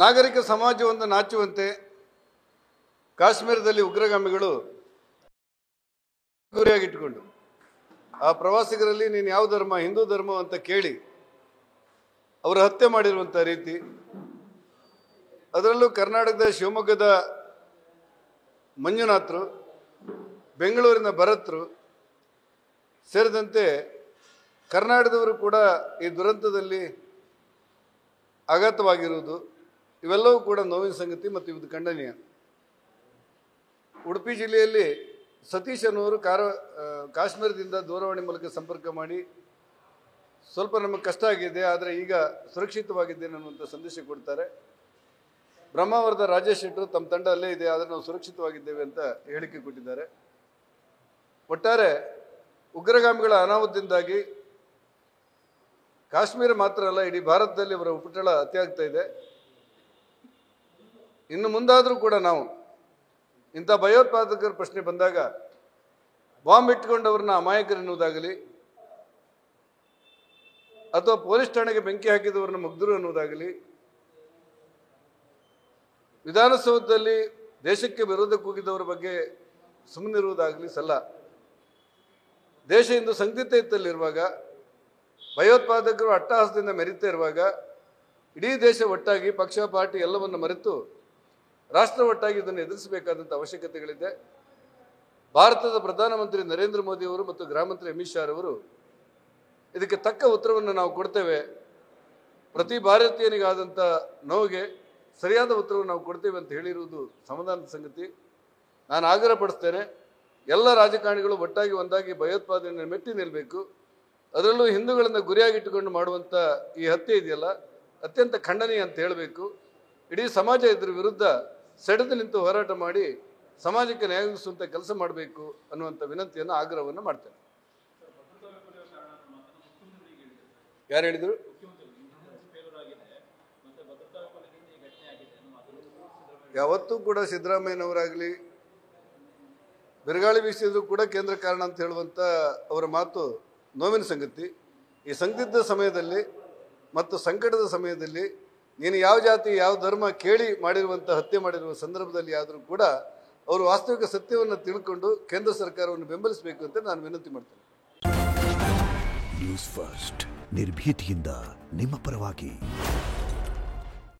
ನಾಗರಿಕ ಸಮಾಜವನ್ನು ನಾಚುವಂತೆ ಕಾಶ್ಮೀರದಲ್ಲಿ ಉಗ್ರಗಾಮಿಗಳು ಗುರಿಯಾಗಿಟ್ಟುಕೊಂಡು ಆ ಪ್ರವಾಸಿಗರಲ್ಲಿ ನೀನು ಯಾವ ಧರ್ಮ, ಹಿಂದೂ ಧರ್ಮ ಅಂತ ಕೇಳಿ ಅವರು ಹತ್ಯೆ ಮಾಡಿರುವಂಥ ರೀತಿ, ಅದರಲ್ಲೂ ಕರ್ನಾಟಕದ ಶಿವಮೊಗ್ಗದ ಮಂಜುನಾಥರು, ಬೆಂಗಳೂರಿನ ಭರತ್ರು ಸೇರಿದಂತೆ ಕರ್ನಾಟಕದವರು ಕೂಡ ಈ ದುರಂತದಲ್ಲಿ ಆಘಾತವಾಗಿರುವುದು ಇವೆಲ್ಲವೂ ಕೂಡ ನೋವಿನ ಸಂಗತಿ ಮತ್ತು ಇದು ಖಂಡನೀಯ. ಉಡುಪಿ ಜಿಲ್ಲೆಯಲ್ಲಿ ಸತೀಶ್ ಅನ್ನೋರು ಕಾಶ್ಮೀರದಿಂದ ದೂರವಾಣಿ ಮೂಲಕ ಸಂಪರ್ಕ ಮಾಡಿ ಸ್ವಲ್ಪ ನಮಗೆ ಕಷ್ಟ ಆಗಿದೆ, ಆದರೆ ಈಗ ಸುರಕ್ಷಿತವಾಗಿದ್ದೇನೆ ಅನ್ನುವಂಥ ಸಂದೇಶ ಕೊಡ್ತಾರೆ. ಬ್ರಹ್ಮಾವರದ ರಾಜೇಶ್ ಶೆಟ್ಟರು ತಮ್ಮ ತಂಡ ಅಲ್ಲೇ ಇದೆ, ಆದರೆ ನಾವು ಸುರಕ್ಷಿತವಾಗಿದ್ದೇವೆ ಅಂತ ಹೇಳಿಕೆ ಕೊಟ್ಟಿದ್ದಾರೆ. ಒಟ್ಟಾರೆ ಉಗ್ರಗಾಮಿಗಳ ಅನಾಹುತದಿಂದಾಗಿ ಕಾಶ್ಮೀರ ಮಾತ್ರ ಅಲ್ಲ, ಇಡೀ ಭಾರತದಲ್ಲಿ ಅವರ ಉಪಟಳ ಅತಿಯಾಗ್ತಾ ಇದೆ. ಇನ್ನು ಮುಂದಾದರೂ ಕೂಡ ನಾವು ಇಂಥ ಭಯೋತ್ಪಾದಕರ ಪ್ರಶ್ನೆ ಬಂದಾಗ ಬಾಂಬ್ ಇಟ್ಕೊಂಡವ್ರನ್ನ ಅಮಾಯಕರೆನ್ನುವುದಾಗಲಿ ಅಥವಾ ಪೊಲೀಸ್ ಠಾಣೆಗೆ ಬೆಂಕಿ ಹಾಕಿದವ್ರನ್ನ ಮುಗ್ಧರು ಅನ್ನುವುದಾಗಲಿ, ವಿಧಾನಸೌಧದಲ್ಲಿ ದೇಶಕ್ಕೆ ವಿರೋಧ ಕೂಗಿದವರ ಬಗ್ಗೆ ಸುಮ್ಮನಿರುವುದಾಗಲಿ ಸಲ್ಲ. ದೇಶ ಇಂದು ಸಂದಿಗ್ಧತೆಯಲ್ಲಿರುವಾಗ, ಭಯೋತ್ಪಾದಕರು ಅಟ್ಟಹಾಸದಿಂದ ಮೆರೀತಾ ಇರುವಾಗ, ಇಡೀ ದೇಶ ಒಟ್ಟಾಗಿ ಪಕ್ಷ ಪಾರ್ಟಿ ಎಲ್ಲವನ್ನು ಮರೆತು ರಾಷ್ಟ್ರ ಒಟ್ಟಾಗಿ ಇದನ್ನು ಎದುರಿಸಬೇಕಾದಂಥ ಅವಶ್ಯಕತೆಗಳಿದೆ. ಭಾರತದ ಪ್ರಧಾನಮಂತ್ರಿ ನರೇಂದ್ರ ಮೋದಿ ಅವರು ಮತ್ತು ಗೃಹ ಮಂತ್ರಿ ಅಮಿತ್ ಶಾ ಅವರು ಇದಕ್ಕೆ ತಕ್ಕ ಉತ್ತರವನ್ನು ನಾವು ಕೊಡ್ತೇವೆ, ಪ್ರತಿ ಭಾರತೀಯನಿಗಾದಂಥ ನೋವಿಗೆ ಸರಿಯಾದ ಉತ್ತರವನ್ನು ನಾವು ಕೊಡ್ತೇವೆ ಅಂತ ಹೇಳಿರುವುದು ಸಮಾಧಾನದ ಸಂಗತಿ. ನಾನು ಆಗ್ರಹ ಪಡಿಸ್ತೇನೆ, ಎಲ್ಲ ರಾಜಕಾರಣಿಗಳು ಒಟ್ಟಾಗಿ ಒಂದಾಗಿ ಭಯೋತ್ಪಾದನೆಯನ್ನು ಮೆಟ್ಟಿ ನಿಲ್ಲಬೇಕು. ಅದರಲ್ಲೂ ಹಿಂದೂಗಳನ್ನು ಗುರಿಯಾಗಿಟ್ಟುಕೊಂಡು ಮಾಡುವಂಥ ಈ ಹತ್ಯೆ ಇದೆಯಲ್ಲ, ಅತ್ಯಂತ ಖಂಡನೀಯ ಅಂತ ಹೇಳಬೇಕು. ಇಡೀ ಸಮಾಜ ಇದರ ವಿರುದ್ಧ ಸೆಡೆದು ನಿಂತು ಹೋರಾಟ ಮಾಡಿ ಸಮಾಜಕ್ಕೆ ನ್ಯಾಯವಿಸುವಂಥ ಕೆಲಸ ಮಾಡಬೇಕು ಅನ್ನುವಂಥ ವಿನಂತಿಯನ್ನು, ಆಗ್ರಹವನ್ನು ಮಾಡ್ತೇನೆ. ಯಾರು ಹೇಳಿದರು? ಯಾವತ್ತೂ ಕೂಡ ಸಿದ್ದರಾಮಯ್ಯನವರಾಗಲಿ ಬಿರುಗಾಳಿ ಬೀಸಿದ್ರು ಕೂಡ ಕೇಂದ್ರ ಕಾರಣ ಅಂತ ಹೇಳುವಂಥ ಅವರ ಮಾತು ನೋವಿನ ಸಂಗತಿ. ಈ ಸಂದಿಗ್ಧ ಸಮಯದಲ್ಲಿ ಮತ್ತು ಸಂಕಟದ ಸಮಯದಲ್ಲಿ ನೀನು ಯಾವ ಜಾತಿ ಯಾವ ಧರ್ಮ ಕೇಳಿ ಮಾಡಿರುವಂಥ ಹತ್ಯೆ ಮಾಡಿರುವ ಸಂದರ್ಭದಲ್ಲಿ ಆದರೂ ಕೂಡ ಅವರು ವಾಸ್ತವಿಕ ಸತ್ಯವನ್ನು ತಿಳ್ಕೊಂಡು ಕೇಂದ್ರ ಸರ್ಕಾರವನ್ನು ಬೆಂಬಲಿಸಬೇಕು ಅಂತ ನಾನು ವಿನಂತಿ ಮಾಡ್ತೇನೆ. ನ್ಯೂಸ್ ಫಸ್ಟ್, ನಿರ್ಭೀತಿಯಿಂದ ನಿಮ್ಮ ಪರವಾಗಿ.